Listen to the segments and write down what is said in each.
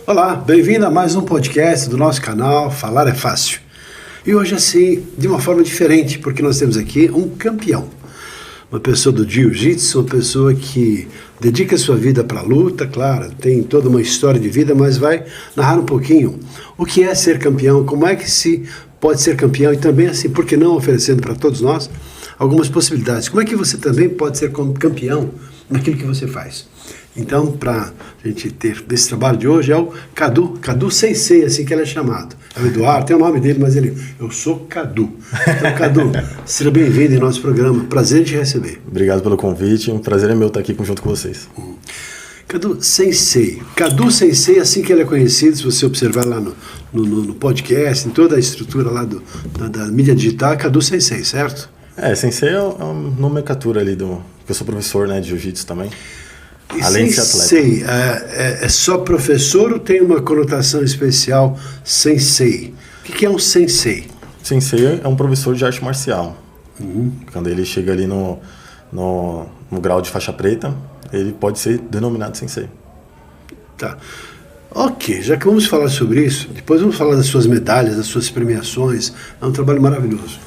Olá, bem-vindo a mais um podcast do nosso canal Falar é Fácil. E hoje assim, de uma forma diferente, porque nós temos aqui um campeão. Uma pessoa do Jiu-Jitsu, uma pessoa que dedica sua vida para a luta, claro, tem toda uma história de vida, mas vai narrar um pouquinho o que é ser campeão, como é que se pode ser campeão e também assim, por que não oferecendo para todos nós algumas possibilidades. Como é que você também pode ser campeão naquilo que você faz? Então, para a gente ter desse trabalho de hoje, é o Cadu Sensei, assim que ele é chamado. É o Eduardo, tem o nome dele, mas eu sou Cadu. Então, Cadu, seja bem-vindo em nosso programa. Prazer em te receber. Obrigado pelo convite, um prazer é meu estar aqui junto com vocês. Cadu Sensei, assim que ele é conhecido, se você observar lá no podcast, em toda a estrutura lá da mídia digital, Cadu Sensei, certo? Sensei é uma nomenclatura ali que eu sou professor, né, de jiu-jitsu também. E além de ser sensei, é só professor ou tem uma conotação especial sensei? O que é um sensei? Sensei é um professor de arte marcial. Quando ele chega ali no grau de faixa preta, ele pode ser denominado sensei. Tá. Ok, já que vamos falar sobre isso, depois vamos falar das suas medalhas, das suas premiações. É um trabalho maravilhoso.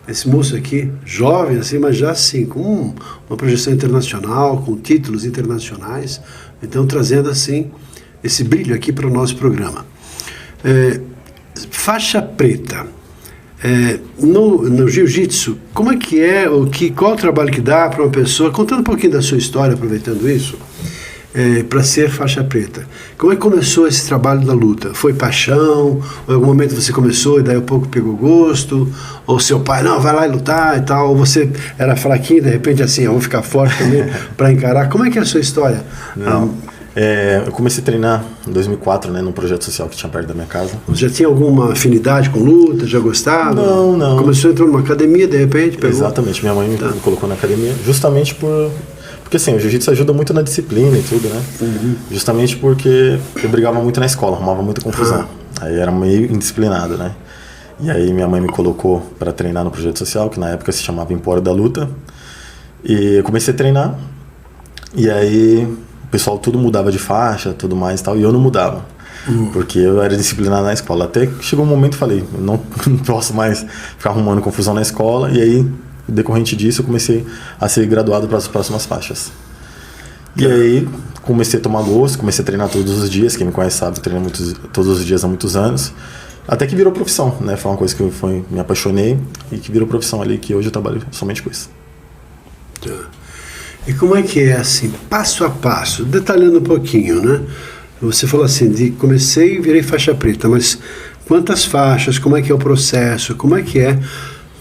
Esse moço aqui, jovem assim, mas já assim, com uma projeção internacional, com títulos internacionais, então trazendo assim esse brilho aqui para o nosso programa. Faixa preta, no jiu-jitsu, como é que qual o trabalho que dá para uma pessoa, contando um pouquinho da sua história, aproveitando isso, para ser faixa preta. Como é que começou esse trabalho da luta? Foi paixão? Ou em algum momento você começou e daí a pouco pegou gosto? Ou seu pai, não, vai lá e lutar e tal? Ou você era fraquinho, de repente assim, eu vou ficar forte também para encarar? Como é que é a sua história? Não, eu comecei a treinar em 2004, né, num projeto social que tinha perto da minha casa. Você já tinha alguma afinidade com luta? Já gostava? Não. Começou a entrar numa academia, de repente? Pegou? Exatamente, minha mãe me colocou na academia justamente porque assim, o jiu-jitsu ajuda muito na disciplina e tudo, né? Justamente porque eu brigava muito na escola, arrumava muita confusão. Aí era meio indisciplinado, né? E aí minha mãe me colocou para treinar no projeto social, que na época se chamava Empório da Luta. E eu comecei a treinar, e aí o pessoal tudo mudava de faixa, tudo mais e tal, e eu não mudava. Porque eu era disciplinado na escola. Até que chegou um momento e falei, eu não posso mais ficar arrumando confusão na escola, e aí decorrente disso eu comecei a ser graduado para as próximas faixas. E aí comecei a tomar gosto, comecei a treinar todos os dias. Quem me conhece sabe, eu treino todos os dias há muitos anos. Até que virou profissão, né? Foi uma coisa que eu me apaixonei e que virou profissão ali, que hoje eu trabalho somente com isso. E como é que é assim, passo a passo, detalhando um pouquinho, né? Você falou assim, comecei e virei faixa preta, mas quantas faixas, como é que é o processo, como é que é?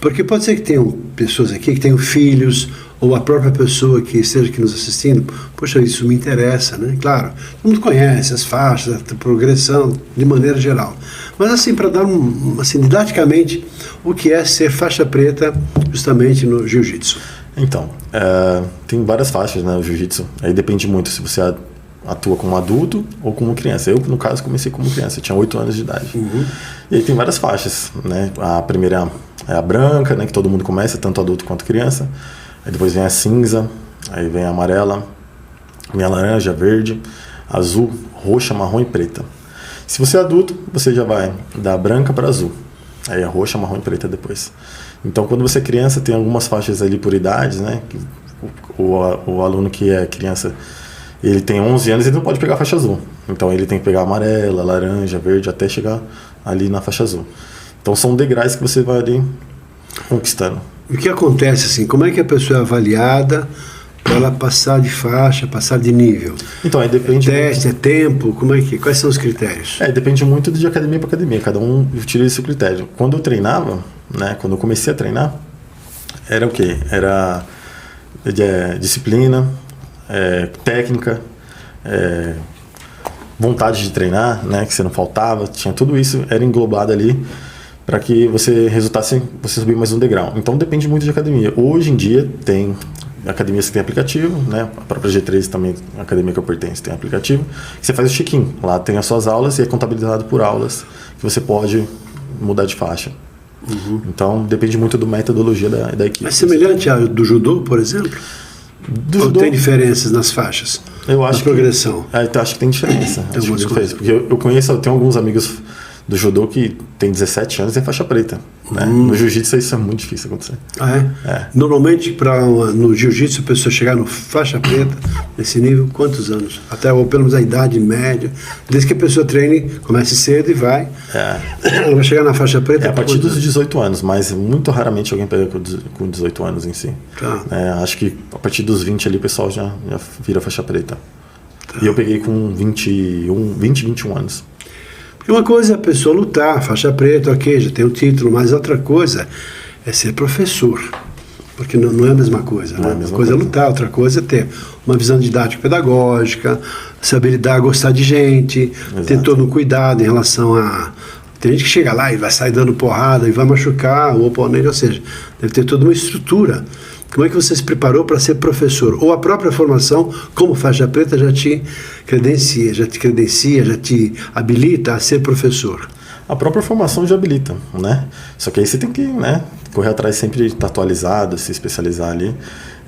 Porque pode ser que tenham pessoas aqui que tenham filhos, ou a própria pessoa que esteja aqui nos assistindo, poxa, isso me interessa, né? Claro, todo mundo conhece as faixas, a progressão, de maneira geral. Mas assim, para dar assim, didaticamente, o que é ser faixa preta justamente no jiu-jitsu? Então, tem várias faixas, né, no jiu-jitsu. Aí depende muito se você atua como adulto ou como criança. Eu, no caso, comecei como criança, eu tinha 8 anos de idade. E aí tem várias faixas, né? A primeira é a branca, né, que todo mundo começa, tanto adulto quanto criança. Aí depois vem a cinza, aí vem a amarela, vem a laranja, verde, azul, roxa, marrom e preta. Se você é adulto, você já vai da branca para azul. Aí é roxa, marrom e preta depois. Então, quando você é criança, tem algumas faixas ali por idades, né? O aluno que é criança, ele tem 11 anos, ele não pode pegar a faixa azul. Então ele tem que pegar amarela, laranja, verde, até chegar ali na faixa azul. Então são degraus que você vai ali conquistando. E o que acontece assim? Como é que a pessoa é avaliada para ela passar de faixa, passar de nível? Então aí depende. Teste, é tempo? Quais são os critérios? Depende muito de academia para academia. Cada um utiliza esse critério. Quando eu treinava, né? Quando eu comecei a treinar, era o quê? Era disciplina, técnica, vontade de treinar, né, que você não faltava, tinha tudo isso, era englobado ali para que você resultasse, você subir mais um degrau. Então depende muito de academia. Hoje em dia tem academias que tem aplicativo, né, a própria G3 também, a academia que eu pertenço, tem aplicativo, que você faz o check-in, lá tem as suas aulas e é contabilizado por aulas, que você pode mudar de faixa. Então depende muito da metodologia da equipe. É semelhante ao do judô, por exemplo? Ou tem diferenças nas faixas? Eu acho na progressão? Então acho que tem diferença. Tem algumas coisas. Porque eu tenho alguns amigos do judô que tem 17 anos e é faixa preta. Né? No jiu-jitsu isso é muito difícil acontecer. Normalmente no jiu-jitsu a pessoa chegar no faixa preta, nesse nível, quantos anos? Até, ou pelo menos a idade média, desde que a pessoa treine, comece cedo e vai. Ela vai chegar na faixa preta. A partir dos 18 anos, mas muito raramente alguém pega com 18 anos em si. Acho que a partir dos 20 ali o pessoal já vira faixa preta. E eu peguei com 21 anos. Porque uma coisa é a pessoa lutar, faixa preta, ok, já tem um título, mas outra coisa é ser professor. Porque não é a mesma coisa. Né? Uma coisa é lutar, outra coisa é ter uma visão didático-pedagógica, saber lidar, gostar de gente, ter todo um cuidado em relação a... Tem gente que chega lá e vai sair dando porrada e vai machucar o oponente, ou seja, deve ter toda uma estrutura. Como é que você se preparou para ser professor? Ou a própria formação, como faixa preta, já te credencia, já te habilita a ser professor? A própria formação já habilita, né? Só que aí você tem que, né, correr atrás sempre de estar atualizado, se especializar ali.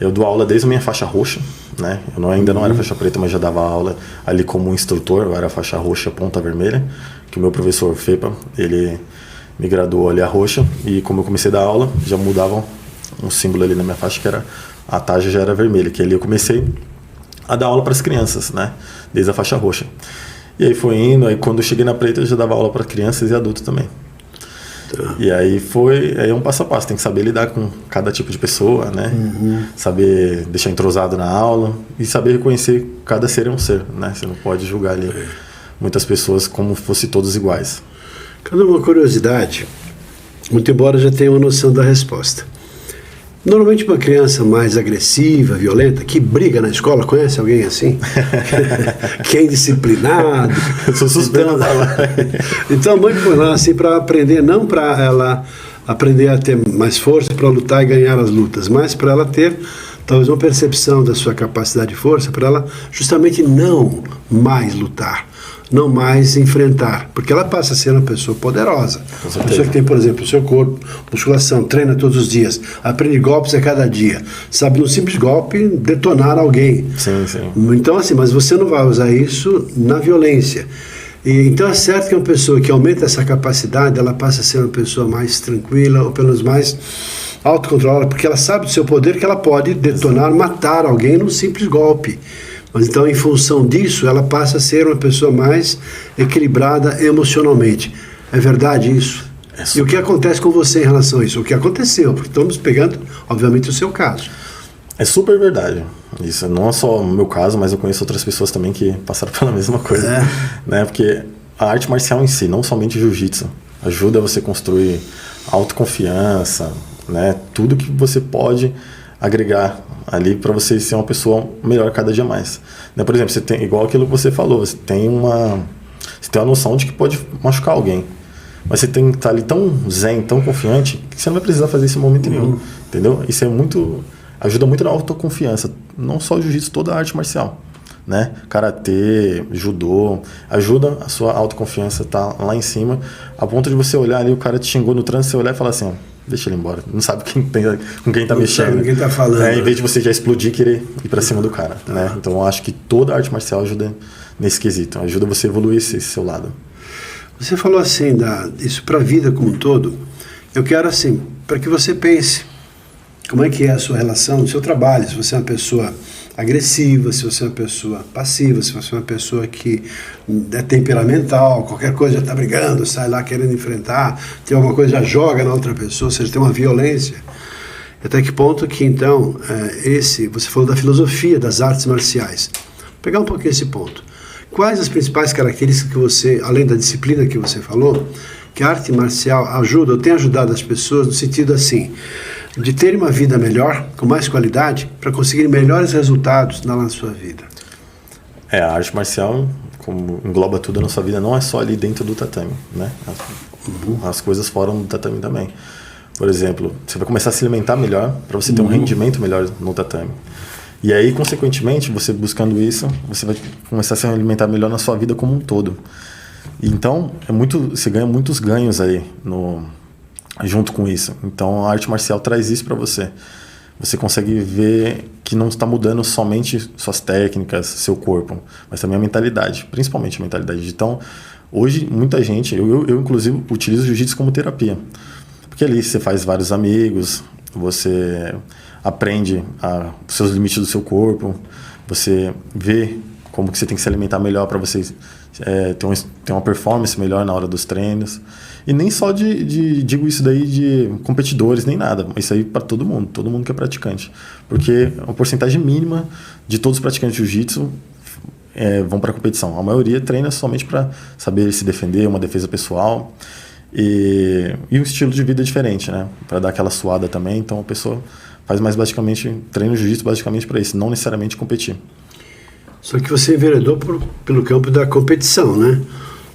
Eu dou aula desde a minha faixa roxa, né? Eu ainda não era faixa preta, mas já dava aula ali como instrutor. Eu era faixa roxa, ponta vermelha, que o meu professor Fepa, ele me graduou ali a roxa. E como eu comecei a dar aula, já mudavam um símbolo ali na minha faixa, que era a tarja já era vermelha, que ali eu comecei a dar aula para as crianças, né? Desde a faixa roxa. E aí foi indo, aí quando eu cheguei na preta eu já dava aula para crianças e adultos também. E aí é um passo a passo, tem que saber lidar com cada tipo de pessoa, né? Saber deixar entrosado na aula e saber reconhecer cada ser é um ser, né? Você não pode julgar ali muitas pessoas como fosse todos iguais. Cada uma curiosidade, muito embora já tenha uma noção da resposta. Normalmente uma criança mais agressiva, violenta, que briga na escola, conhece alguém assim? Que é indisciplinado. Eu sou suspeito. Então a mãe põe lá assim para aprender, não para ela aprender a ter mais força para lutar e ganhar as lutas, mas para ela ter talvez uma percepção da sua capacidade de força, para ela justamente não mais lutar, não mais enfrentar, porque ela passa a ser uma pessoa poderosa. Uma pessoa que tem, por exemplo, o seu corpo, musculação, treina todos os dias, aprende golpes a cada dia, sabe no simples golpe detonar alguém. Sim. Então assim, mas você não vai usar isso na violência. E, então é certo que uma pessoa que aumenta essa capacidade, ela passa a ser uma pessoa mais tranquila, ou pelo menos mais autocontrolada, porque ela sabe do seu poder que ela pode detonar, matar alguém num simples golpe. Mas então, em função disso, ela passa a ser uma pessoa mais equilibrada emocionalmente. É verdade isso? E o que acontece com você em relação a isso? O que aconteceu? Porque estamos pegando, obviamente, o seu caso. É super verdade. Isso não é só o meu caso, mas eu conheço outras pessoas também que passaram pela mesma coisa. Né? Porque a arte marcial em si, não somente jiu-jitsu, ajuda você a construir autoconfiança, né? Tudo que você pode agregar ali para você ser uma pessoa melhor cada dia mais. Né? Por exemplo, você tem, igual aquilo que você falou, você tem uma noção de que pode machucar alguém. Mas você tem que estar ali tão zen, tão confiante, que você não vai precisar fazer isso em momento nenhum. Entendeu? Isso ajuda muito na autoconfiança. Não só o jiu-jitsu, toda a arte marcial. Né? Karatê, judô, ajuda a sua autoconfiança a estar lá em cima, a ponto de você olhar ali, o cara te xingou no trânsito, você olhar e falar assim, deixa ele embora, não sabe com quem tá mexendo, sabe com quem tá falando. Em vez de você já explodir e querer ir pra cima do cara. Né? Então eu acho que toda a arte marcial ajuda nesse quesito, ajuda você a evoluir esse seu lado. Você falou assim, isso para a vida como um todo. Eu quero assim, para que você pense como é que é a sua relação no seu trabalho, se você é uma pessoa agressiva, se você é uma pessoa passiva, se você é uma pessoa que é temperamental, qualquer coisa já está brigando, sai lá querendo enfrentar, tem alguma coisa já joga na outra pessoa, ou seja, tem uma violência. Até que ponto que então, você falou da filosofia das artes marciais. Vou pegar um pouquinho esse ponto. Quais as principais características que você, além da disciplina que você falou, que a arte marcial ajuda ou tem ajudado as pessoas no sentido assim, de ter uma vida melhor, com mais qualidade, para conseguir melhores resultados na sua vida? A arte marcial, como engloba tudo na sua vida, não é só ali dentro do tatame, né? As coisas fora do tatame também. Por exemplo, você vai começar a se alimentar melhor para você ter um rendimento melhor no tatame. E aí, consequentemente, você buscando isso, você vai começar a se alimentar melhor na sua vida como um todo. Então, você ganha muitos ganhos aí junto com isso. Então, a arte marcial traz isso para você. você consegue ver que não está mudando somente suas técnicas, seu corpo, mas também a mentalidade, principalmente a mentalidade. Então, hoje, muita gente, eu inclusive utilizo o jiu-jitsu como terapia, porque ali você faz vários amigos, você aprende os seus limites do seu corpo, você vê como que você tem que se alimentar melhor para você ter uma performance melhor na hora dos treinos. E nem só digo isso daí de competidores, nem nada. Isso aí para todo mundo que é praticante. Porque a porcentagem mínima de todos os praticantes de jiu-jitsu vão para a competição. A maioria treina somente para saber se defender, uma defesa pessoal e um estilo de vida diferente, né? Para dar aquela suada também. Então a pessoa faz mais basicamente, treina o jiu-jitsu basicamente para isso, não necessariamente competir. Só que você enveredou pelo campo da competição, né?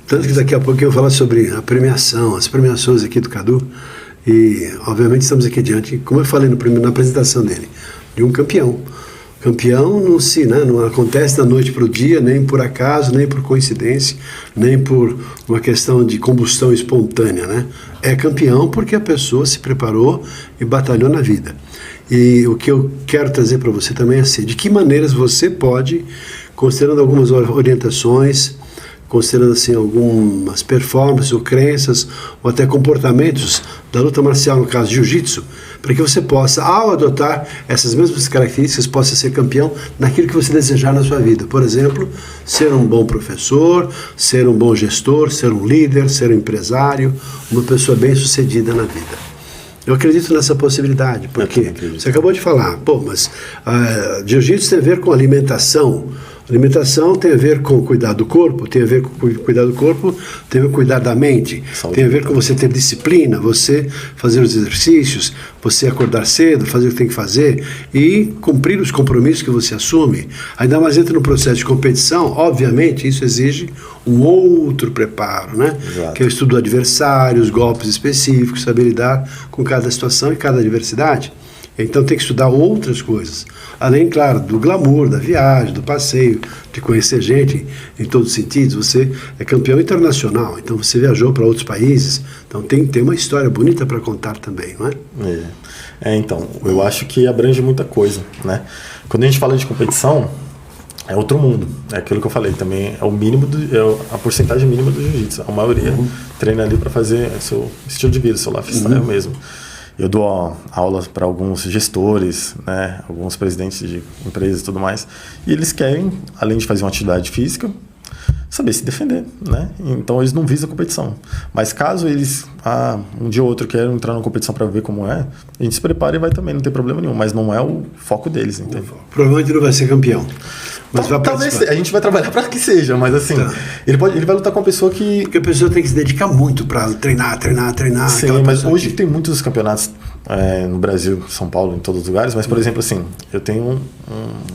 Tanto que daqui a pouco eu vou falar sobre a premiação, as premiações aqui do Cadu. E, obviamente, estamos aqui diante, como eu falei na apresentação dele, de um campeão. Campeão não acontece da noite para o dia, nem por acaso, nem por coincidência, nem por uma questão de combustão espontânea, né? É campeão porque a pessoa se preparou e batalhou na vida. E o que eu quero trazer para você também é assim, de que maneiras você pode, considerando algumas orientações, considerando assim algumas performances ou crenças ou até comportamentos da luta marcial, no caso jiu-jitsu, para que você possa, ao adotar essas mesmas características, possa ser campeão naquilo que você desejar na sua vida. Por exemplo, ser um bom professor, ser um bom gestor, ser um líder, ser um empresário, uma pessoa bem-sucedida na vida. Eu acredito nessa possibilidade, porque você acabou de falar, mas jiu-jitsu tem a ver com alimentação. Alimentação tem a ver com cuidar do corpo, tem a ver com cuidar do corpo, tem a ver com cuidar da mente, tem a ver com você ter disciplina, você fazer os exercícios, você acordar cedo, fazer o que tem que fazer e cumprir os compromissos que você assume. Ainda mais entra no processo de competição, obviamente isso exige um outro preparo, né? Exato. Que é o estudo do adversário, os golpes específicos, saber lidar com cada situação e cada adversidade. Então tem que estudar outras coisas, além, claro, do glamour, da viagem, do passeio, de conhecer gente em todos os sentidos. Você é campeão internacional, então você viajou para outros países, então tem que ter uma história bonita para contar também, não é? Então, eu acho que abrange muita coisa, né? Quando a gente fala de competição, é outro mundo, é aquilo que eu falei também, a porcentagem mínima do jiu-jitsu, a maioria treina ali para fazer seu estilo de vida, seu lifestyle mesmo. Eu dou aulas para alguns gestores, né, alguns presidentes de empresas e tudo mais, e eles querem, além de fazer uma atividade física, saber se defender, né? Então eles não visam a competição. Mas caso eles, um dia ou outro, queiram entrar numa competição para ver como é, a gente se prepara e vai também, não tem problema nenhum, mas não é o foco deles, entende? Provavelmente não vai ser campeão. Mas talvez a gente vai trabalhar para que seja, mas assim, ele vai lutar com uma pessoa que... Porque a pessoa tem que se dedicar muito para treinar. Sim, mas hoje tem muitos campeonatos no Brasil, São Paulo, em todos os lugares, mas por exemplo assim, eu tenho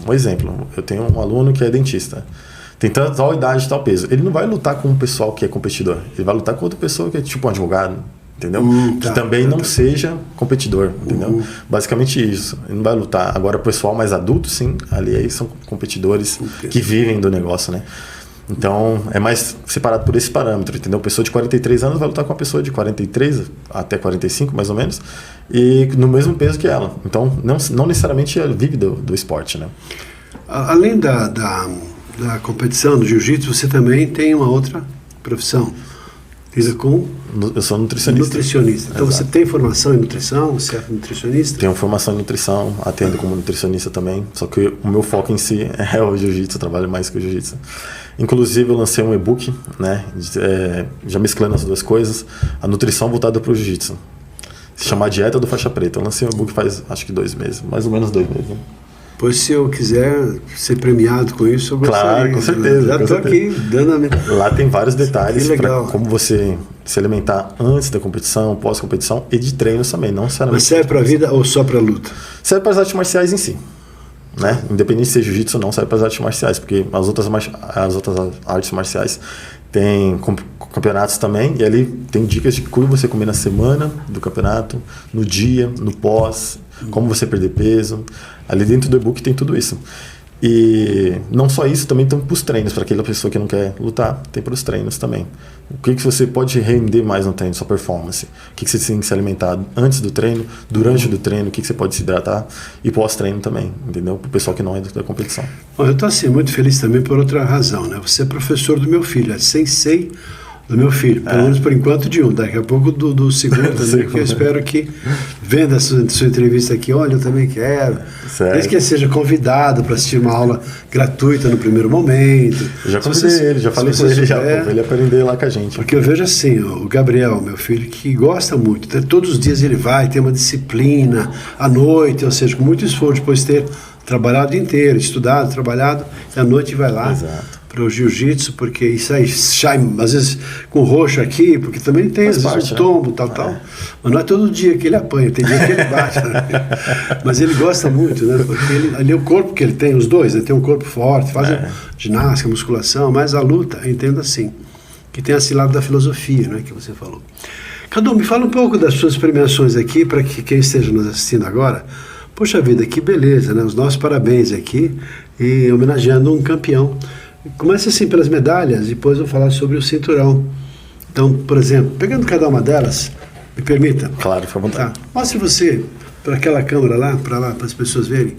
um exemplo, eu tenho um aluno que é dentista, tem tal idade, tal peso, ele não vai lutar com um pessoal que é competidor, ele vai lutar com outra pessoa que é tipo um advogado, entendeu? Que também não seja competidor, entendeu? Basicamente isso. Ele não vai lutar. Agora, o pessoal mais adulto, sim, ali aí são competidores que vivem do negócio, né? Então, é mais separado por esse parâmetro, entendeu? A pessoa de 43 anos vai lutar com uma pessoa de 43 até 45, mais ou menos, e no mesmo peso que ela. Então, não necessariamente ela vive do esporte, né? Além da competição, do jiu-jitsu, você também tem uma outra profissão. Eu sou nutricionista. Então, você tem formação em nutrição? Você é nutricionista? Tenho formação em nutrição, atendo como nutricionista também. Só que o meu foco em si é o jiu-jitsu, eu trabalho mais com o jiu-jitsu. Inclusive, eu lancei um e-book, né, já mesclando as duas coisas, a nutrição voltada para o jiu-jitsu. Se chama Dieta do Faixa Preta. Eu lancei um e-book faz, acho que 2 meses, mais ou menos 2 meses. Né? Pois se eu quiser ser premiado com isso, eu gostaria. Claro, com certeza. Já estou aqui dando a minha... Lá tem vários detalhes para como você se alimentar antes da competição, pós-competição e de treinos também, não necessariamente. Mas serve para a vida ou só para a luta? Serve para as artes marciais em si. Né? Independente se é jiu-jitsu ou não, serve para as artes marciais, porque as outras artes marciais tem campeonatos também, e ali tem dicas de como você comer na semana do campeonato, no dia, no pós, como você perder peso. Ali dentro do e-book tem tudo isso. E não só isso, também tem para os treinos, para aquela pessoa que não quer lutar, tem para os treinos também. O que você pode render mais no treino, sua performance? O que você tem que se alimentar antes do treino, durante o treino, o que você pode se hidratar e pós-treino também, entendeu? Para o pessoal que não é da competição. Bom, eu estou assim, muito feliz também por outra razão, né? Você é professor do meu filho, é sensei do meu filho, pelo menos por enquanto de um, daqui a pouco do segundo também, que eu espero que, vendo a sua entrevista aqui, olha, eu também quero, desde que ele seja convidado para assistir uma aula gratuita no primeiro momento. Eu já convidei ele, já falei com ele, já, para ele aprender lá com a gente. Porque eu vejo assim, o Gabriel, meu filho, que gosta muito, todos os dias ele vai, tem uma disciplina, à noite, ou seja, com muito esforço, depois de ter trabalhado o dia inteiro, estudado, trabalhado, e à noite vai lá. Exato. Para o jiu-jitsu, porque isso aí sai, às vezes, com roxo aqui, porque também tem, às vezes, um tombo, tal. Mas não é todo dia que ele apanha, tem dia que ele bate. Né? Mas ele gosta muito, né? Porque ali o corpo que ele tem, os dois, né? Tem um corpo forte, fazem ginástica, musculação, mas a luta, eu entendo assim, que tem esse lado da filosofia, né? Que você falou. Cadu, me fala um pouco das suas premiações aqui, para que quem esteja nos assistindo agora. Poxa vida, que beleza, né? Os nossos parabéns aqui, e homenageando um campeão. Começa assim pelas medalhas, depois eu vou falar sobre o cinturão. Então, por exemplo, pegando cada uma delas, me permita. Claro, fica à vontade. Tá. Mostre você para aquela câmera lá, para as pessoas verem.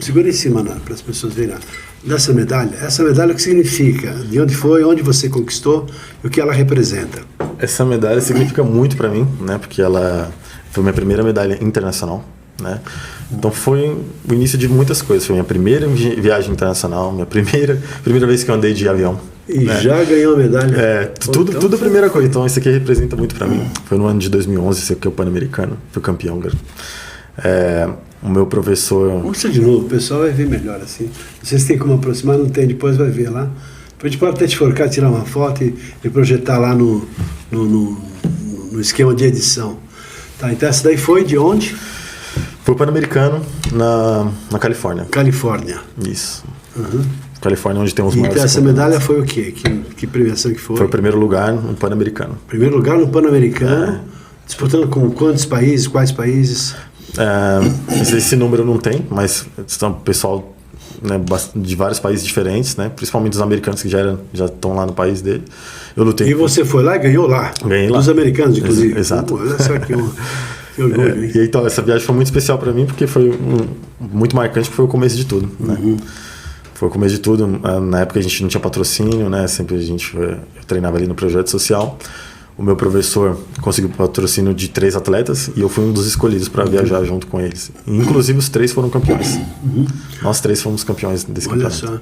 Segura em cima, para as pessoas verem. Dessa medalha. Essa medalha, o que significa? De onde foi, onde você conquistou e o que ela representa? Essa medalha significa muito para mim, né? Porque ela foi minha primeira medalha internacional, né? Então foi o início de muitas coisas. Foi minha primeira viagem internacional, minha primeira vez que eu andei de avião. E né? Já ganhou a medalha? Tudo a primeira coisa. Então isso aqui representa muito para mim. Foi no ano de 2011, esse aqui é o Pan-Americano. Fui campeão, cara. O meu professor... Mostra de novo, o pessoal vai ver melhor assim. Vocês têm como aproximar, não tem, depois vai ver lá. Depois a gente pode até te forcar, tirar uma foto e projetar lá no esquema de edição. Tá, então essa daí foi de onde? Foi o Pan-Americano na Califórnia. Califórnia. Isso. Califórnia, onde tem os maiores. E essa medalha foi o quê? Que premiação que foi? Foi o primeiro lugar no Pan-Americano. Primeiro lugar no Pan-Americano, disputando com quantos países, quais países? Esse número não tem, mas estão pessoal, né, de vários países diferentes, né, principalmente os americanos que já estão lá no país dele. Eu lutei. E você foi lá e ganhou lá? Ganhei lá. Dos americanos, inclusive. Exato. Olha só que orgulho. E então, essa viagem foi muito especial para mim, porque foi muito marcante, porque foi o começo de tudo, né? Foi o começo de tudo. Na época a gente não tinha patrocínio, né? Sempre eu treinava ali no projeto social. O meu professor conseguiu patrocínio de 3 atletas e eu fui um dos escolhidos para viajar junto com eles. E, inclusive os 3 foram campeões. Nós 3 fomos campeões desse campeonato. Olha só.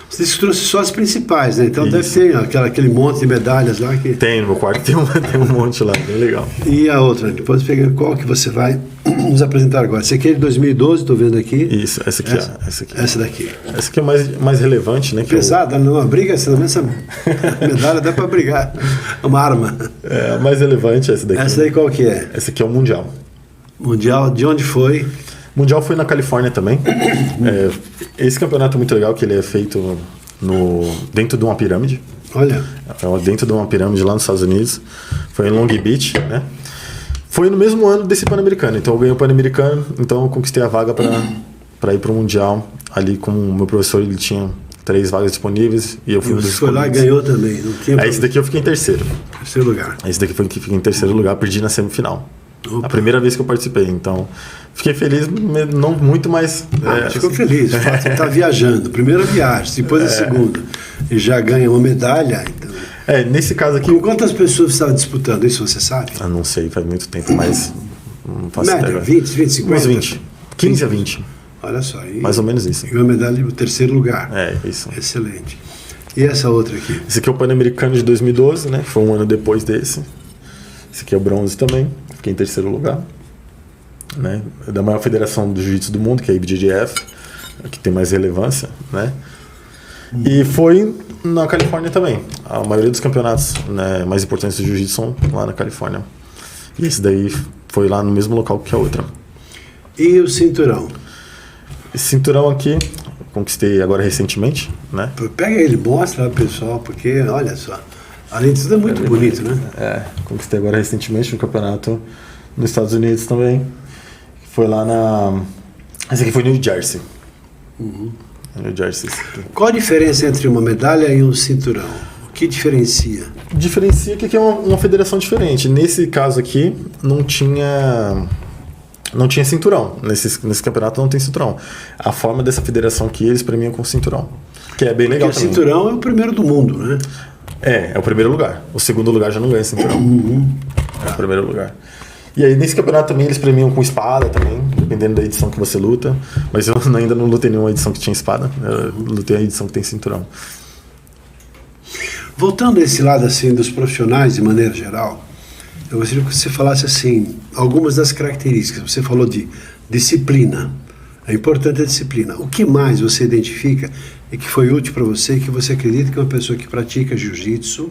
Você trouxe só as principais, né? Então Isso. deve ter aquele monte de medalhas lá que... Tem, no meu quarto tem um monte lá, bem legal. E a outra, depois pega qual que você vai nos apresentar agora. Essa aqui é de 2012, estou vendo aqui. Isso, essa aqui. Essa daqui. Essa aqui é mais relevante, né? Pesada, não briga, essa medalha dá para brigar. É uma arma. É a mais relevante, essa daqui. Essa daí qual que é? Essa aqui é o Mundial. Mundial, de onde foi? Mundial foi na Califórnia também. Esse campeonato é muito legal, que ele é feito dentro de uma pirâmide. Olha. Dentro de uma pirâmide lá nos Estados Unidos. Foi em Long Beach, né? Foi no mesmo ano desse Pan-Americano. Então eu ganhei o Pan-Americano, então eu conquistei a vaga para ir para o Mundial. Ali com o meu professor, ele tinha 3 vagas disponíveis e eu fui um dos escolhidos. Você foi lá e ganhou também. Não tinha esse daqui eu fiquei em terceiro. Terceiro lugar. Esse daqui foi que fiquei em terceiro lugar, perdi na semifinal. Opa. A primeira vez que eu participei, então fiquei feliz, não muito, mas... Ficou feliz, você está viajando, primeira viagem, depois a segunda, e já ganha uma medalha. Então... nesse caso aqui... Com quantas pessoas você estava disputando isso, você sabe? Não sei, faz muito tempo, mas não faço média, ideia. 20, 50? Uns 20, 15 a 20. Olha só. Mais ou menos isso. E uma medalha no terceiro lugar. Isso. Excelente. E essa outra aqui? Esse aqui é o Pan-Americano de 2012, né? Foi um ano depois desse. Esse aqui é o bronze também, fiquei em terceiro lugar. Né? É da maior federação do jiu-jitsu do mundo, que é a IBJJF, que tem mais relevância, né? E foi na Califórnia também. A maioria dos campeonatos, né, mais importantes do jiu-jitsu são lá na Califórnia. E esse daí foi lá no mesmo local que a outra. E o cinturão? Esse cinturão aqui, eu conquistei agora recentemente, né? Pega ele, mostra lá, pessoal, porque, olha só, além de tudo é muito bonito, né? Conquistei agora recentemente no campeonato nos Estados Unidos também. Foi lá esse aqui foi no New Jersey. New Jersey. Qual a diferença entre uma medalha e um cinturão? O que diferencia? Diferencia que aqui é uma federação diferente. Nesse caso aqui, não tinha cinturão. Nesse campeonato não tem cinturão. A forma dessa federação aqui, eles premiam com cinturão. Que é bem legal. Porque o cinturão é o primeiro do mundo, né? É o primeiro lugar. O segundo lugar já não ganha cinturão. É o primeiro lugar. E aí nesse campeonato também eles premiam com espada também, dependendo da edição que você luta. Mas eu ainda não lutei nenhuma edição que tinha espada. Eu lutei a edição que tem cinturão. Voltando a esse lado assim dos profissionais de maneira geral, eu gostaria que você falasse assim algumas das características. Você falou de disciplina. É importante a disciplina. O que mais você identifica e que foi útil para você e que você acredita que uma pessoa que pratica jiu-jitsu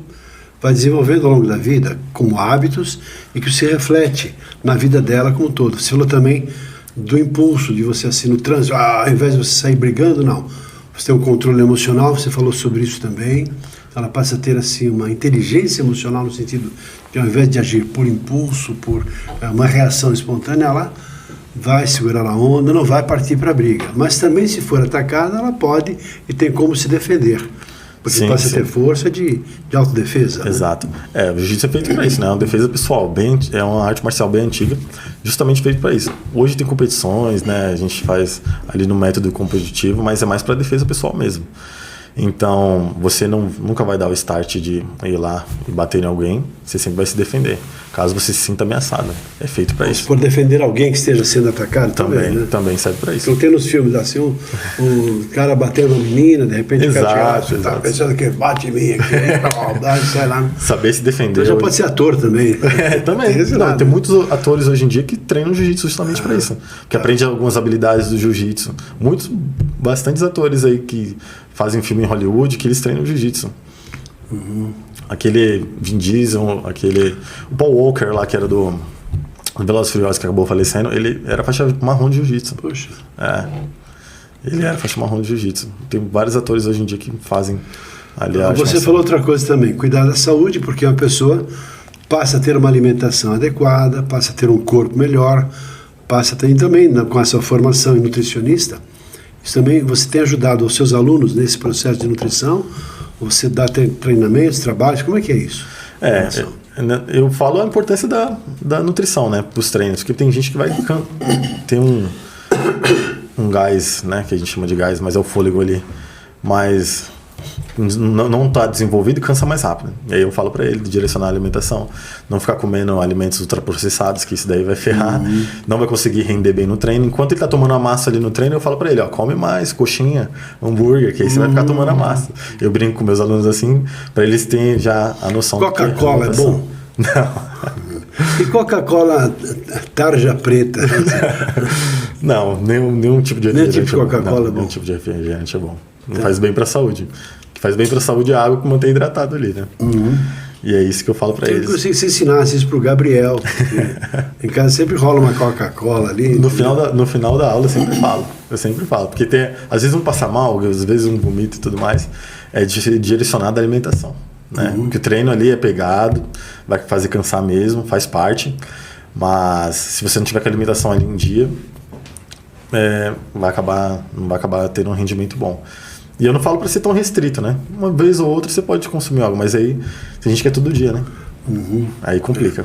vai desenvolvendo ao longo da vida como hábitos e que se reflete na vida dela como um todo? Você falou também do impulso de você assim no trânsito, ao invés de você sair brigando, não. Você tem um controle emocional, você falou sobre isso também. Ela passa a ter assim uma inteligência emocional no sentido de ao invés de agir por impulso, por uma reação espontânea, ela vai segurar a onda, não vai partir para a briga. Mas também, se for atacada, ela pode e tem como se defender. Porque passa a ter força de autodefesa. Exato. Né? O jiu-jitsu é feito para isso, né? É uma defesa pessoal, é uma arte marcial bem antiga, justamente feito para isso. Hoje tem competições, né? A gente faz ali no método competitivo, mas é mais para defesa pessoal mesmo. Então, você nunca vai dar o start de ir lá e bater em alguém, você sempre vai se defender, caso você se sinta ameaçado. É feito para isso. Por defender alguém que esteja sendo atacado também, né? Também serve para isso. Então tem nos filmes assim, um cara batendo uma menina, de repente exato, tá pensando que bate em mim aqui, pra maldade, sai lá. Saber se defender. Então já pode ser ator também. Também. Tem muitos atores hoje em dia que treinam jiu-jitsu justamente para isso. Que aprendem algumas habilidades do jiu-jitsu. Bastantes atores aí que fazem filme em Hollywood que eles treinam jiu-jitsu. Aquele Vin Diesel, o Paul Walker lá, que era do Velozes e Furiosos, que acabou falecendo, ele era faixa marrom de jiu-jitsu. Poxa. Ele era faixa marrom de jiu-jitsu. Tem vários atores hoje em dia que fazem ali a Você falou outra coisa também, cuidar da saúde, porque uma pessoa passa a ter uma alimentação adequada, passa a ter um corpo melhor, passa a ter também, com a sua formação em nutricionista, isso também você tem ajudado os seus alunos nesse processo de nutrição? Você dá treinamentos, trabalhos? Como é que é isso? Eu falo a importância da nutrição, né, para os treinos, porque tem gente que vai ter um gás, né, que a gente chama de gás, mas é o fôlego ali, mas não está desenvolvido e cansa mais rápido. E aí eu falo para ele direcionar a alimentação, não ficar comendo alimentos ultraprocessados, que isso daí vai ferrar, não vai conseguir render bem no treino. Enquanto ele está tomando a massa ali no treino, eu falo para ele, come mais coxinha, hambúrguer, que aí você vai ficar tomando a massa. Eu brinco com meus alunos assim, para eles terem já a noção. Coca-Cola é bom? Não. E Coca-Cola tarja preta? Não, nenhum tipo de refrigerante. Nenhum tipo de Coca-Cola é bom. Nenhum tipo de refrigerante é bom. Não faz bem para a saúde. O que faz bem para a saúde é a água que mantém hidratado ali, né? E é isso que eu falo para eles. Eu gostaria que você ensinasse isso pro Gabriel. Em casa sempre rola uma Coca-Cola ali. No final da aula eu sempre falo. Porque às vezes um passa mal, às vezes um vomita e tudo mais. É direcionado à alimentação. Né? Porque o treino ali é pegado, vai fazer cansar mesmo, faz parte. Mas se você não tiver com a alimentação ali em dia, não vai acabar tendo um rendimento bom. E eu não falo para ser tão restrito, né? Uma vez ou outra você pode consumir algo, mas aí tem gente que é todo dia, né? Aí complica.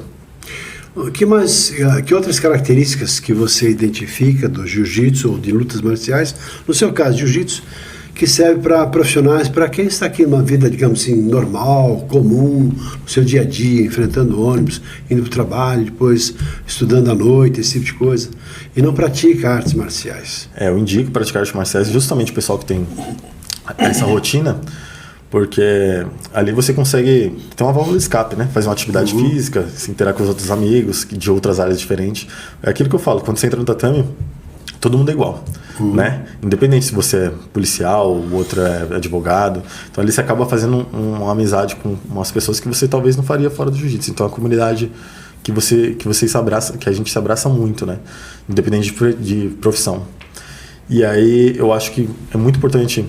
Que outras características que você identifica do jiu-jitsu ou de lutas marciais, no seu caso, jiu-jitsu, que serve para profissionais, para quem está aqui numa vida, digamos assim, normal, comum, no seu dia a dia, enfrentando ônibus, indo para o trabalho, depois estudando à noite, esse tipo de coisa, e não pratica artes marciais? Eu indico praticar artes marciais justamente o pessoal que tem essa rotina, porque ali você consegue ter uma válvula de escape, né? Fazer uma atividade física, se interar com os outros amigos de outras áreas diferentes. É aquilo que eu falo, quando você entra no tatame, todo mundo é igual, né? Independente se você é policial, o outro é advogado. Então ali você acaba fazendo uma amizade com umas pessoas que você talvez não faria fora do jiu-jitsu. Então é uma comunidade que você se abraça, que a gente se abraça muito, né? Independente de profissão. E aí eu acho que é muito importante,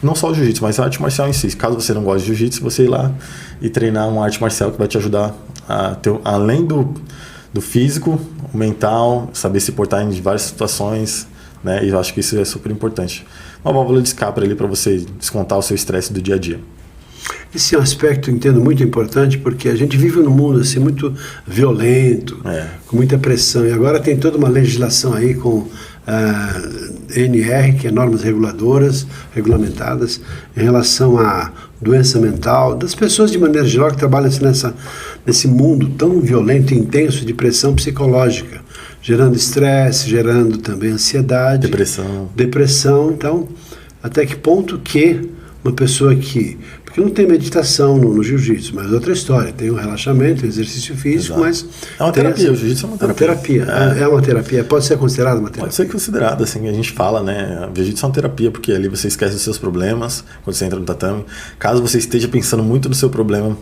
não só o jiu-jitsu, mas a arte marcial em si. Caso você não goste de jiu-jitsu, você ir lá e treinar uma arte marcial que vai te ajudar a ter, além do físico, o mental, saber se portar em várias situações, né? E eu acho que isso é super importante. uma válvula de escape ali para você descontar o seu estresse do dia a dia. Esse é um aspecto, entendo, muito importante, porque a gente vive num mundo assim, muito violento, com muita pressão, e agora tem toda uma legislação aí com NR, que é normas reguladoras, regulamentadas, em relação à doença mental, das pessoas de maneira geral que trabalham assim, nesse mundo tão violento e intenso de pressão psicológica, gerando estresse, gerando também ansiedade, depressão. Então, até que ponto que uma pessoa porque não tem meditação no jiu-jitsu, mas outra história, tem um relaxamento, exercício físico, Exato. mas... É uma terapia, o jiu-jitsu é uma terapia. É uma terapia, pode ser considerada uma terapia? Pode ser considerada, assim, a gente fala, né, o jiu-jitsu é uma terapia, porque ali você esquece os seus problemas, quando você entra no tatame. Caso você esteja pensando muito no seu problema,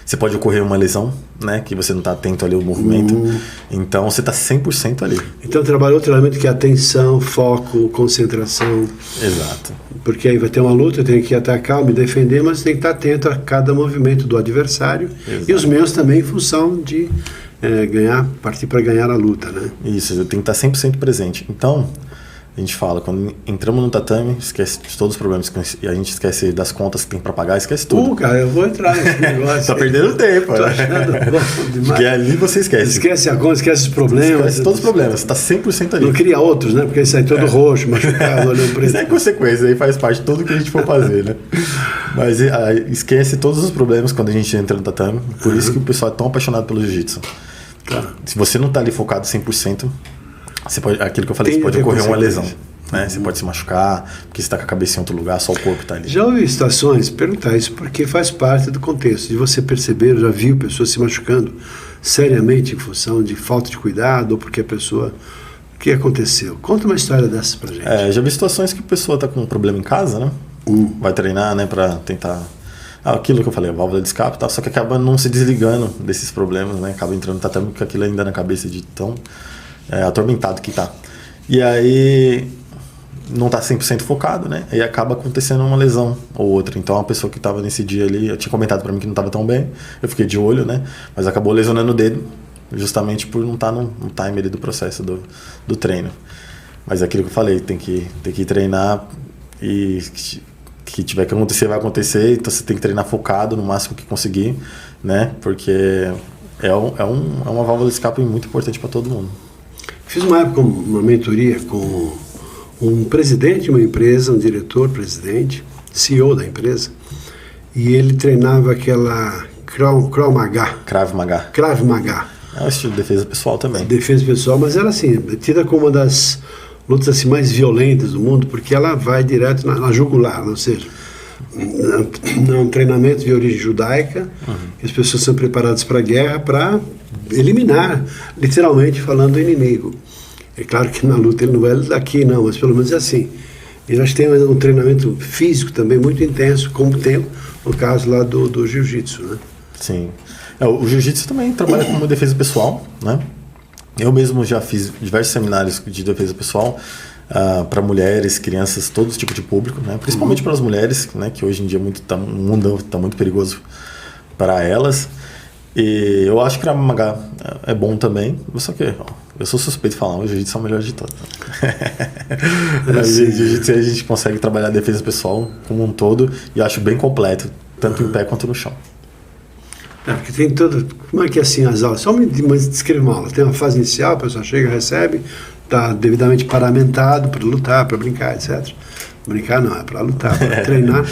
você pode ocorrer uma lesão, né, que você não está atento ali ao movimento, então você está 100% ali. Então trabalhou o treinamento que é atenção, foco, concentração. Exato. Porque aí vai ter uma luta, eu tenho que atacar, me defender, mas tem que estar atento a cada movimento do adversário. Exato. E os meus também em função de partir para ganhar a luta, né? Isso, eu tenho que estar 100% presente. Então, a gente fala, quando entramos no tatame, esquece de todos os problemas, e a gente esquece das contas que tem para pagar, esquece tudo. Cara, eu vou entrar nesse negócio. Tá perdendo tempo, Tô achando bom demais. Porque ali você esquece. Esquece a conta, esquece os problemas. Esquece todos os problemas, você tá 100% ali. Não cria outros, né? Porque aí sai todo roxo, machucado, olhando preto. Isso é consequência, aí faz parte de tudo que a gente for fazer, né? Mas esquece todos os problemas quando a gente entra no tatame, por isso que o pessoal é tão apaixonado pelo jiu-jitsu. Tá. Se você não tá ali focado 100%, você pode, aquilo que eu falei, você pode ocorrer uma lesão. Né? Você pode se machucar, porque você está com a cabeça em outro lugar, só o corpo está ali. Já ouvi situações, perguntar isso, porque faz parte do contexto, de você perceber, já viu pessoas se machucando seriamente em função de falta de cuidado, ou porque a pessoa... O que aconteceu? Conta uma história dessas pra gente. Já vi situações que a pessoa está com um problema em casa, né? Vai treinar, né, para tentar... aquilo que eu falei, a válvula de escape e tal, só que acaba não se desligando desses problemas, né? Acaba entrando tatame com aquilo ainda na cabeça de tão atormentado que tá. E aí... não está 100% focado, né? E acaba acontecendo uma lesão ou outra. Então, a pessoa que estava nesse dia ali, eu tinha comentado para mim que não estava tão bem, eu fiquei de olho, né? Mas acabou lesionando o dedo, justamente por não estar no time ali do processo do treino. Mas é aquilo que eu falei, tem que treinar e que tiver que acontecer, vai acontecer. Então, você tem que treinar focado no máximo que conseguir, né? Porque é uma válvula de escape muito importante para todo mundo. Fiz uma época uma mentoria com um presidente de uma empresa, um diretor-presidente, CEO da empresa, e ele treinava aquela Krav Maga. Krav Maga. É um estilo de defesa pessoal também. Defesa pessoal, mas ela assim, tida como uma das lutas assim, mais violentas do mundo, porque ela vai direto na jugular, ou seja, é um treinamento de origem judaica, que as pessoas são preparadas para a guerra para eliminar, literalmente falando, o inimigo. É claro que na luta ele não vai daqui, não, mas pelo menos é assim. E nós temos um treinamento físico também muito intenso, como tem no caso lá do jiu-jitsu, né? Sim. O jiu-jitsu também trabalha como defesa pessoal, né? Eu mesmo já fiz diversos seminários de defesa pessoal para mulheres, crianças, todo tipo de público, né? Principalmente para as mulheres, né? Que hoje em dia o mundo está muito perigoso para elas. E eu acho que Krav Maga é bom também, só que eu sou suspeito de falar, o jiu-jitsu é o melhor de todos. O jiu-jitsu a gente consegue trabalhar a defesa pessoal como um todo e acho bem completo, tanto em pé quanto no chão. Porque tem todo... Como é que é assim as aulas? Só me descreve uma aula. Tem uma fase inicial, a pessoa chega, recebe, está devidamente paramentado para lutar, para brincar, etc. Brincar não, é para lutar, para treinar.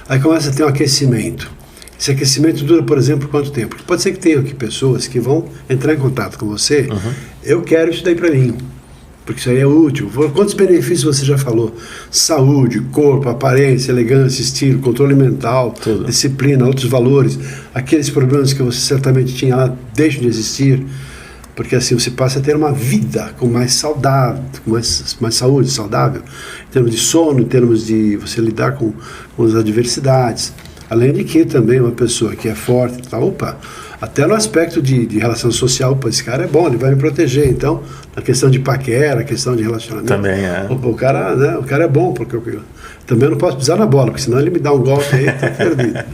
Aí começa a ter um aquecimento. Esse aquecimento dura, por exemplo, quanto tempo? Porque pode ser que tenha aqui pessoas que vão entrar em contato com você. Eu quero isso daí para mim, porque isso aí é útil. Quantos benefícios você já falou? Saúde, corpo, aparência, elegância, estilo, controle mental, tudo. Disciplina, outros valores. Aqueles problemas que você certamente tinha lá deixam de existir, porque assim você passa a ter uma vida com mais saudável, com mais saúde, saudável, em termos de sono, em termos de você lidar com as adversidades. Além de que também uma pessoa que é forte, tá, até no aspecto de relação social, esse cara é bom, ele vai me proteger. Então, na questão de paquera, questão de relacionamento. Também é. O cara é bom, porque eu também não posso pisar na bola, porque senão ele me dá um golpe aí, tá perdido.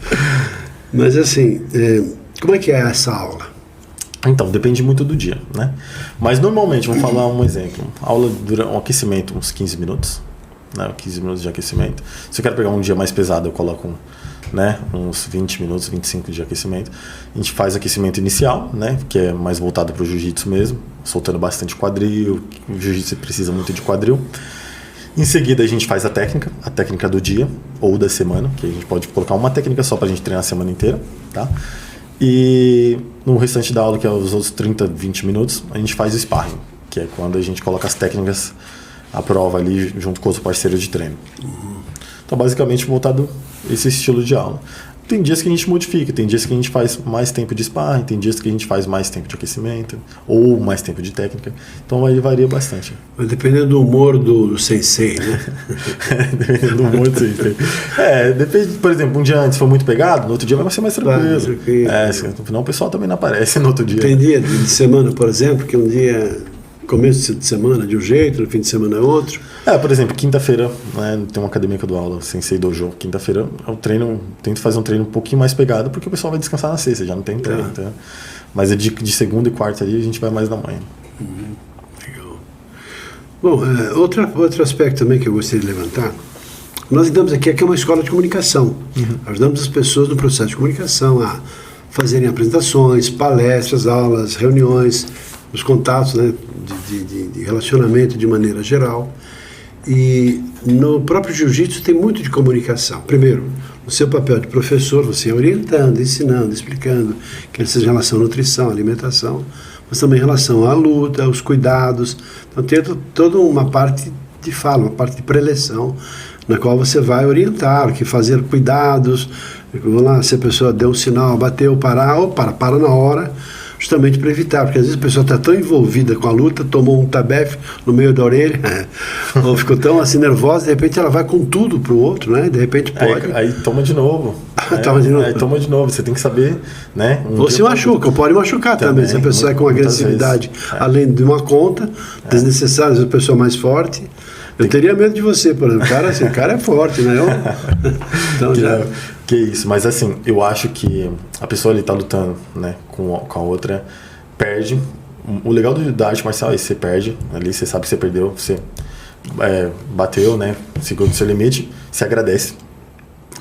Mas assim, como é que é essa aula? Então, depende muito do dia, né? Mas normalmente, vamos falar um exemplo. A aula dura um aquecimento, uns 15 minutos. né, 15 minutos de aquecimento. Se eu quero pegar um dia mais pesado, eu coloco né, uns 20 minutos, 25 de aquecimento. A gente faz aquecimento inicial, né, que é mais voltado para o jiu-jitsu mesmo, soltando bastante quadril. O jiu-jitsu precisa muito de quadril. Em seguida a gente faz a técnica do dia ou da semana, que a gente pode colocar uma técnica só para a gente treinar a semana inteira, tá? E no restante da aula, que é os outros 30, 20 minutos, a gente faz o sparring, que é quando a gente coloca as técnicas à prova ali junto com os parceiros de treino. Então, basicamente, voltado esse estilo de aula. Tem dias que a gente modifica, tem dias que a gente faz mais tempo de sparring, tem dias que a gente faz mais tempo de aquecimento, ou mais tempo de técnica. Então, aí varia bastante. Mas dependendo do humor do sensei, né? Dependendo do humor do sensei. Depende, por exemplo, um dia antes foi muito pegado, no outro dia vai ser mais tranquilo. No final o pessoal também não aparece no outro dia. Tem dia de semana, por exemplo, que um dia... Começo de semana de um jeito, no fim de semana é outro. Por exemplo, quinta-feira, né, tem uma academia que eu dou aula, Sensei Dojo. Quinta-feira eu tento fazer um treino um pouquinho mais pegado, porque o pessoal vai descansar na sexta, já não tem treino. Tá. Mas é de segunda e quarta ali, a gente vai mais na manhã. Legal. Bom, outro aspecto também que eu gostaria de levantar, nós lidamos aqui é uma escola de comunicação. Ajudamos as pessoas no processo de comunicação a fazerem apresentações, palestras, aulas, reuniões, os contatos, né, de relacionamento de maneira geral. E no próprio jiu-jitsu tem muito de comunicação. Primeiro, no seu papel de professor, você orientando, ensinando, explicando, quer seja em relação à nutrição, alimentação, mas também em relação à luta, aos cuidados. Então tem toda uma parte de fala, uma parte de preleção, na qual você vai orientar, que fazer cuidados. Vamos lá, se a pessoa deu um sinal, bateu, parar, para na hora, justamente para evitar, porque às vezes a pessoa está tão envolvida com a luta, tomou um tabefe no meio da orelha, ou ficou tão assim nervosa, de repente ela vai com tudo pro outro, né? De repente pode. Aí toma de novo. Aí toma de novo, você tem que saber, né? Ou se machuca, ou pode machucar também, se a pessoa é com agressividade, além de uma conta, desnecessária, se a pessoa é mais forte. Eu teria medo de você, por exemplo. O cara é forte, né? Então Que isso, mas assim, eu acho que a pessoa ali tá lutando, né, com a outra, perde. O legal da arte marcial é isso, você perde, ali você sabe que você perdeu, você bateu, né, seguiu do seu limite, você agradece.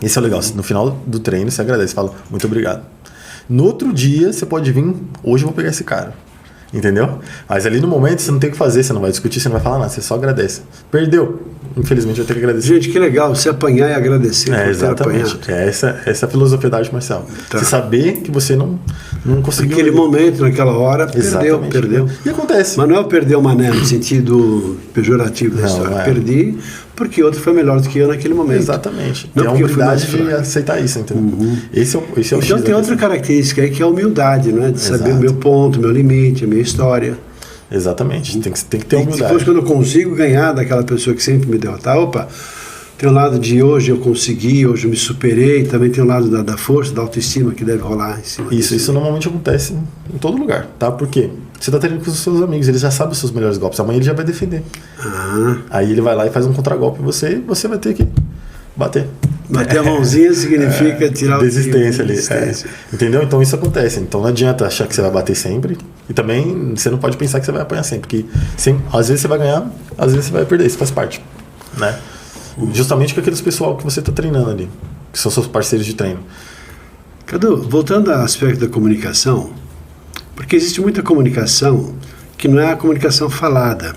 Esse é o legal, no final do treino você agradece, fala, muito obrigado. No outro dia você pode vir, hoje eu vou pegar esse cara. Entendeu? Mas ali no momento você não tem o que fazer, você não vai discutir, você não vai falar nada, você só agradece. Perdeu, infelizmente vai ter que agradecer. Gente, que legal, você apanhar e agradecer. Exatamente, essa é a filosofia da arte marcial. Tá. Você saber que você não conseguiu. Naquele momento, naquela hora, perdeu. E acontece. Mas não é o perder o mané no sentido pejorativo da história. Perdi porque outro foi melhor do que eu naquele momento. Exatamente. Não, tem a humildade de aceitar isso, entendeu? Esse é o então tem outra característica aí que é a humildade, né? De saber o meu ponto, o meu limite, a minha história. Exatamente, tem que ter humildade. Depois, quando eu consigo ganhar daquela pessoa que sempre me derrotar, tem um lado de hoje eu consegui, hoje eu me superei, também tem um lado da força, da autoestima que deve rolar em cima disso. Isso normalmente acontece em todo lugar, tá? Por quê? Você tá treinando com os seus amigos, eles já sabem os seus melhores golpes, amanhã ele já vai defender. Aí ele vai lá e faz um contragolpe em você e você vai ter que bater. Bater a mãozinha significa tirar desistência ali. Entendeu? Então isso acontece. Então não adianta achar que você vai bater sempre. E também você não pode pensar que você vai apanhar sempre. Porque às vezes você vai ganhar, às vezes você vai perder. Isso faz parte. Né? Justamente com aqueles pessoal que você está treinando ali, que são seus parceiros de treino. Cadu, voltando ao aspecto da comunicação, porque existe muita comunicação que não é a comunicação falada,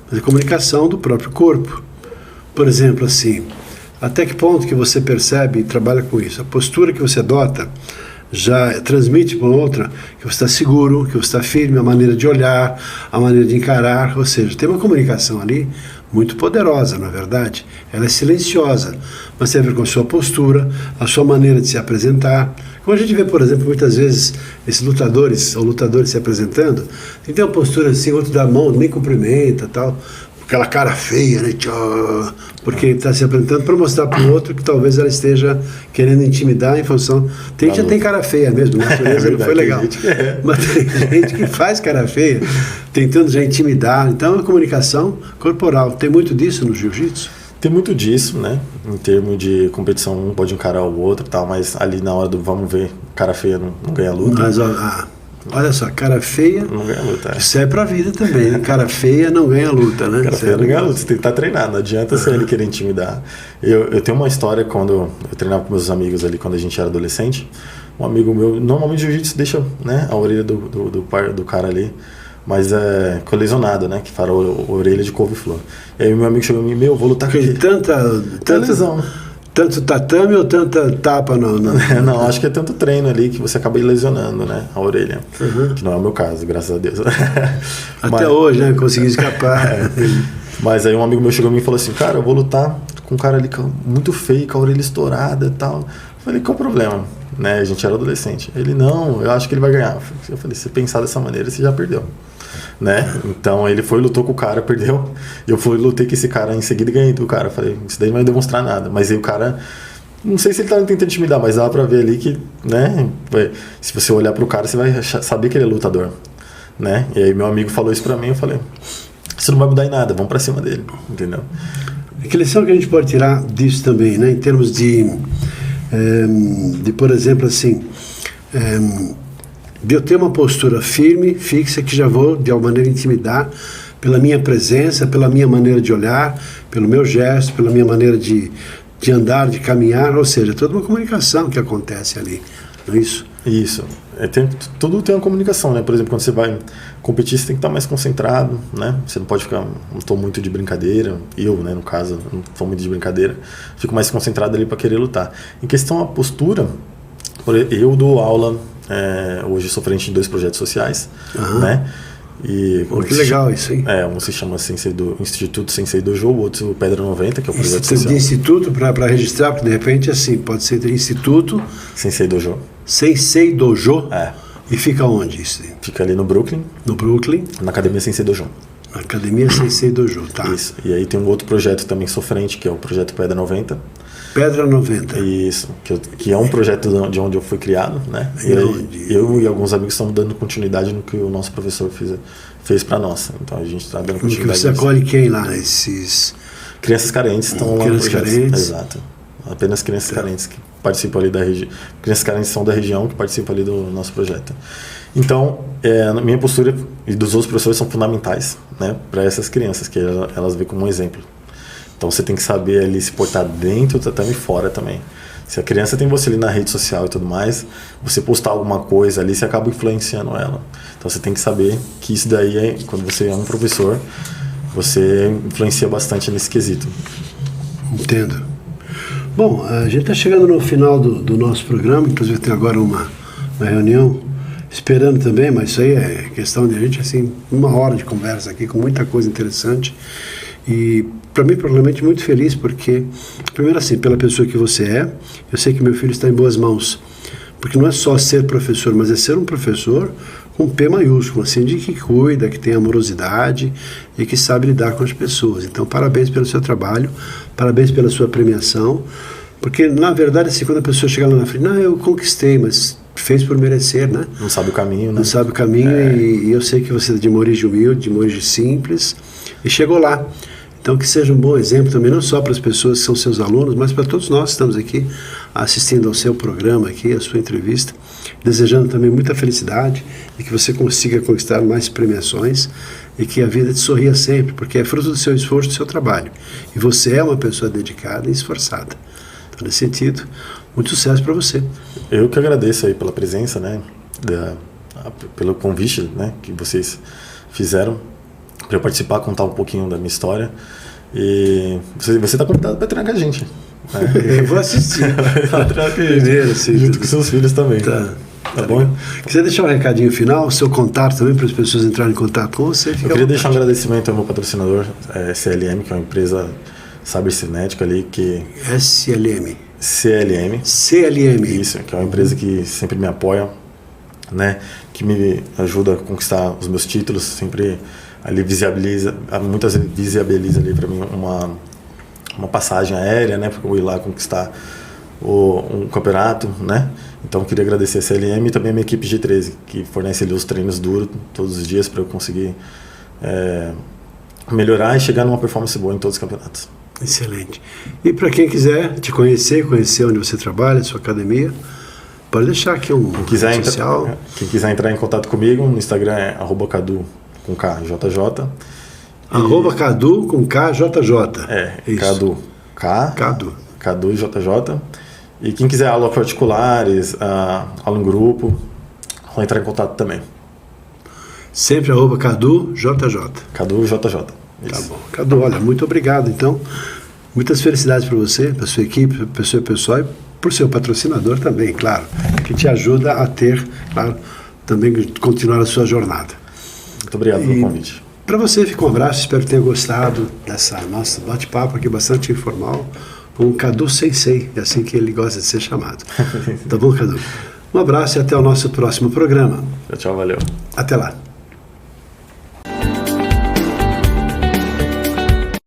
mas a comunicação do próprio corpo. Por exemplo, assim, até que ponto que você percebe e trabalha com isso? A postura que você adota já transmite para outra que você está seguro, que você está firme, a maneira de olhar, a maneira de encarar, ou seja, tem uma comunicação ali muito poderosa, na verdade. Ela é silenciosa, mas tem a ver com a sua postura, a sua maneira de se apresentar. Como a gente vê, por exemplo, muitas vezes esses lutadores ou lutadores se apresentando, tem que ter uma postura assim, outro dá a mão, nem cumprimenta, tal, aquela cara feia, né? Porque está se apresentando para mostrar para o outro que talvez ela esteja querendo intimidar em função. Tem gente que já tem cara feia mesmo, a natureza não foi legal. Mas tem gente que faz cara feia, tentando já intimidar. Então a comunicação corporal. Tem muito disso no jiu-jitsu? Tem muito disso, né? Em termos de competição, um pode encarar o outro e tal, mas ali na hora do vamos ver, cara feia não ganha a luta. Mas Olha só, cara feia Não ganha luta. isso é pra vida também, né? Cara feia não ganha luta, né? Cara feia não ganha luta, você tem que estar treinado, não adianta você ele querer intimidar. Eu tenho uma história quando eu treinava com meus amigos ali, quando a gente era adolescente. Um amigo meu, normalmente o jiu-jitsu deixa, né, a orelha do cara ali, mas é colesionado, né, que fala a orelha de couve-flor. E aí o meu amigo chegou em mim, vou lutar com ele. Tanta lesão. Tanto tatame ou tanta tapa no... Não, acho que é tanto treino ali que você acaba lesionando, né, a orelha. Que não é o meu caso, graças a Deus. Até hoje, né, consegui escapar. Mas aí um amigo meu chegou em mim e falou assim, cara, eu vou lutar com um cara ali muito feio, com a orelha estourada e tal. Eu falei, qual o problema? Né, a gente era adolescente. Ele, não, eu acho que ele vai ganhar. Eu falei, se pensar dessa maneira, você já perdeu. Né? Então ele foi, lutou com o cara, perdeu. Eu fui, lutei com esse cara em seguida e ganhei do cara. Falei, isso daí não vai demonstrar nada. Mas aí o cara, não sei se ele tava tentando intimidar, mas dá pra ver ali que, né? Se você olhar pro cara, você vai saber que ele é lutador. Né? E aí meu amigo falou isso pra mim, eu falei, isso não vai mudar em nada, vamos pra cima dele. Entendeu? Que lição que a gente pode tirar disso também, né? Em termos de por exemplo, assim, de eu ter uma postura firme, fixa, que já vou de alguma maneira intimidar pela minha presença, pela minha maneira de olhar, pelo meu gesto, pela minha maneira de andar, de caminhar, ou seja, toda uma comunicação que acontece ali, não é isso? Isso. Tudo tem uma comunicação, né? Por exemplo, quando você vai competir, você tem que estar mais concentrado, né? Você não pode ficar, não estou muito de brincadeira, eu, né, no caso, não estou muito de brincadeira, fico mais concentrado ali para querer lutar. Em questão da postura, eu dou aula, hoje sou frente em 2 projetos sociais, né? E que legal isso, hein? Um se chama Instituto Sensei Dojo, o outro Pedra 90, que é o projeto social. De instituto para registrar, porque de repente assim, pode ser Instituto Sensei Dojo. Sensei Dojo? E fica onde isso? Fica ali no Brooklyn. No Brooklyn? Na Academia Sensei Dojo. Academia Sensei Dojo, tá. Isso. E aí tem um outro projeto também sou frente, que é o projeto Pedra 90. Pedra 90. Isso, que é um projeto de onde eu fui criado, né? E aí, eu e alguns amigos estamos dando continuidade no que o nosso professor fez para nós. Então a gente está dando continuidade. E você acolhe quem lá? Esses... Crianças carentes estão lá no projeto. Crianças carentes. Exato. Apenas crianças carentes que participam ali da região. Crianças carentes são da região que participam ali do nosso projeto. Então, a minha postura e dos outros professores são fundamentais, né, para essas crianças, que elas veem como um exemplo. Então você tem que saber ali se portar dentro do tatame e fora também. Se a criança tem você ali na rede social e tudo mais, você postar alguma coisa ali, você acaba influenciando ela. Então você tem que saber que isso daí, quando você é um professor, você influencia bastante nesse quesito. Entendo. Bom, a gente está chegando no final do nosso programa, inclusive tem agora uma reunião, esperando também, mas isso aí é questão de a gente, assim, 1 hora de conversa aqui, com muita coisa interessante. E para mim, provavelmente, muito feliz, porque, primeiro assim, pela pessoa que você é, eu sei que meu filho está em boas mãos. Porque não é só ser professor, mas é ser um professor com P maiúsculo, assim, de que cuida, que tem amorosidade e que sabe lidar com as pessoas. Então, parabéns pelo seu trabalho, parabéns pela sua premiação, porque, na verdade, assim, quando a pessoa chega lá na frente, não, eu conquistei, mas fez por merecer, né? Não sabe o caminho, né? Não sabe o caminho, e eu sei que você é de uma origem humilde, de uma origem simples, e chegou lá. Então, que seja um bom exemplo também, não só para as pessoas que são seus alunos, mas para todos nós que estamos aqui assistindo ao seu programa aqui, a sua entrevista, desejando também muita felicidade e que você consiga conquistar mais premiações e que a vida te sorria sempre, porque é fruto do seu esforço, do seu trabalho. E você é uma pessoa dedicada e esforçada. Então, nesse sentido, muito sucesso para você. Eu que agradeço aí pela presença, né, pelo convite, né, que vocês fizeram para eu participar, contar um pouquinho da minha história. E você está convidado para treinar com a gente. Né? Eu vou assistir. Primeiro, sim, junto com seus filhos também. Tá bom? Quiser deixar um recadinho final, seu contato também, para as pessoas entrarem em contato com você? Eu queria deixar um agradecimento ao meu patrocinador, CLM, que é uma empresa cybercinética ali que... SLM. CLM. CLM. Isso, que é uma empresa que sempre me apoia, né? Que me ajuda a conquistar os meus títulos, sempre ali muitas vezes visibiliza ali para mim uma passagem aérea, né, para eu ir lá conquistar um campeonato, né? Então eu queria agradecer a CLM e também a minha equipe G13, que fornece ali os treinos duros todos os dias para eu conseguir melhorar e chegar numa performance boa em todos os campeonatos. Excelente. E para quem quiser te conhecer onde você trabalha, sua academia, Pode deixar aqui um rede social. Quem quiser entrar em contato comigo, no Instagram é @cadu com KJJ. @cadu com KJJ. Isso. Cadu. Cadu JJ. E quem quiser aula particulares, aula em grupo, vai entrar em contato também. Sempre @cadu JJ. Cadu JJ. Tá bom. Cadu, olha, muito obrigado. Então, muitas felicidades para você, para sua equipe, para o seu pessoal e para o seu patrocinador também, claro, que te ajuda a ter, claro, também continuar a sua jornada. Muito obrigado pelo convite. Para você, fica um abraço, espero que tenha gostado dessa nossa bate-papo aqui, bastante informal, com o Cadu Sensei, é assim que ele gosta de ser chamado. Tá bom, Cadu? Um abraço e até o nosso próximo programa. Tchau, valeu. Até lá.